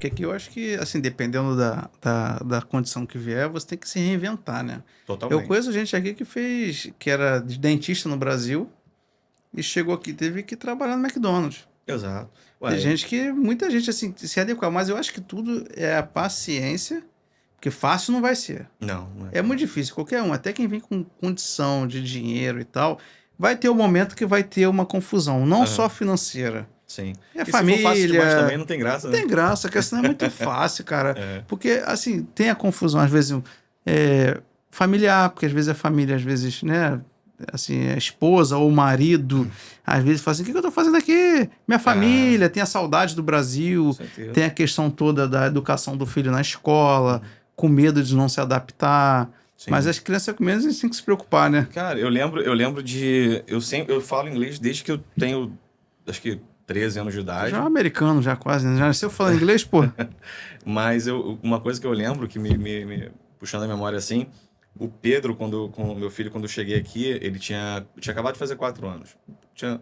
porque aqui eu acho que, assim, dependendo da condição que vier, você tem que se reinventar, né? Eu Totalmente. conheço gente aqui que era de dentista no Brasil e chegou aqui, teve que trabalhar no McDonald's. Exato. Tem Ué, gente que, muita gente, assim, se adequa, mas eu acho que tudo é a paciência, porque fácil não vai ser. não é É muito fácil. difícil, qualquer um, até quem vem com condição de dinheiro e tal, vai ter um momento que vai ter uma confusão, não só Aham, financeira. sim. É E se for fácil demais também, família, não tem graça, não né? tem graça, a questão é muito fácil, cara. É, Porque, assim, tem a confusão, às vezes, familiar, porque às vezes é família, às vezes, né? Assim, a esposa ou o marido, às vezes fala assim: o que eu tô fazendo aqui? Minha ah, família, tem a saudade do com Brasil, tem certeza. a questão toda da educação do filho na escola, Uhum, com medo de não se adaptar. Mas sim. as crianças, com menos, eles têm que se preocupar, né? Cara, eu lembro de. Eu falo inglês desde que eu tenho, acho que 13 anos de Tu já é um idade. americano, já quase, né? Já nasceu falando inglês, pô? Mas uma coisa que eu lembro, que me puxando a memória assim, o Pedro, com o meu filho, quando eu cheguei aqui, ele tinha acabado de fazer 4 anos. Tinha,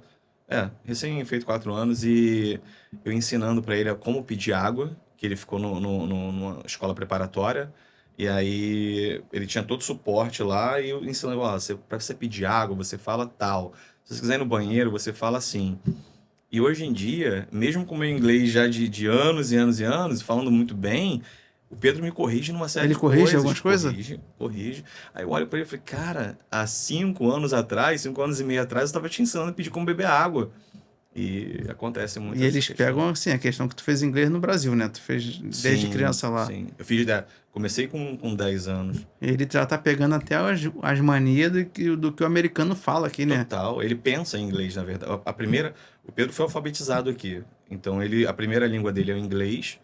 recém feito 4 anos e eu ensinando para ele como pedir água, que ele ficou numa escola preparatória. E aí ele tinha todo o suporte lá e eu ensinando, ó, para você pedir água, você fala tal. Se você quiser ir no banheiro, você fala assim. E hoje em dia, mesmo com o meu inglês já de anos e anos e anos, falando muito bem, o Pedro me corrige numa série Ele de corrige coisas. algumas coisas? Corrige, corrige. Aí eu olho pra ele e falei, cara, há 5 anos atrás, 5 anos e meio atrás, eu tava te ensinando a pedir como beber água. E acontece muito E essa eles questão. pegam, assim, a questão que tu fez inglês no Brasil, né? Tu fez desde Sim, criança lá. sim. Comecei com 10 anos. Ele já tá pegando até as manias do que o americano fala aqui, né? Total. Ele pensa em inglês, na verdade. O Pedro foi alfabetizado aqui. Então, a primeira língua dele é o inglês.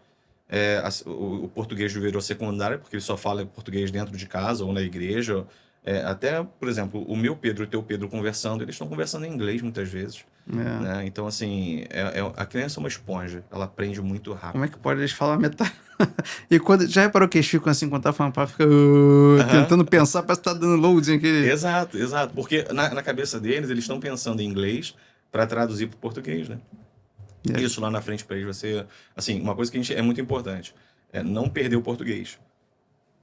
O português virou secundário, porque ele só fala português dentro de casa ou na igreja. Até, por exemplo, o meu Pedro e o teu Pedro conversando, eles estão conversando em inglês muitas vezes, É. né? Então, assim, a criança é uma esponja, ela aprende muito Como é rápido. que pode eles falar metade? E quando, já reparou que eles ficam assim, quando tá falando, fica Aham, tentando pensar, parece que tá dando loading aquele. exato, exato. Porque na cabeça deles, eles estão pensando em inglês para traduzir para o português, né? É, Isso lá na frente para eles você, assim, uma coisa que é muito importante é não perder o português.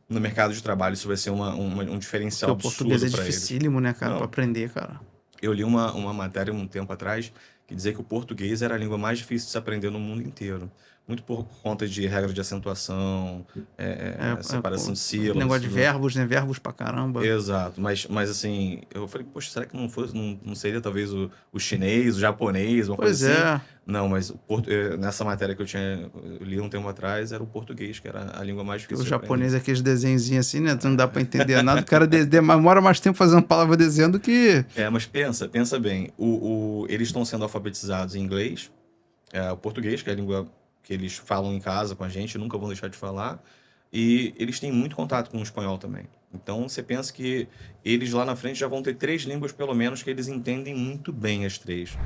No mercado de trabalho, isso vai ser um porque diferencial o português absurdo é para eles. dificílimo, né, cara, pra Não, aprender, cara. eu li uma matéria um tempo atrás que dizia que o português era a língua mais difícil de se aprender no mundo inteiro. Muito por conta de regra de acentuação, separação de Aquele sílabas, negócio de tudo. verbos, né? Verbos pra caramba. Exato, mas assim, eu falei, poxa, será que não seria talvez o chinês, o japonês, uma coisa Pois assim? é. Não, mas nessa matéria que eu li um tempo atrás, era o português, que era a língua mais Que o difícil de aprender. japonês é aqueles desenhozinhos assim, né? Tu não dá pra entender nada. O cara demora mais tempo fazendo palavra desenho do que. Mas pensa bem, eles estão sendo alfabetizados em inglês, o português, que é a língua que eles falam em casa com a gente, nunca vão deixar de falar, e eles têm muito contato com o espanhol também. Então você pensa que eles lá na frente já vão ter 3 línguas pelo menos que eles entendem muito bem as 3.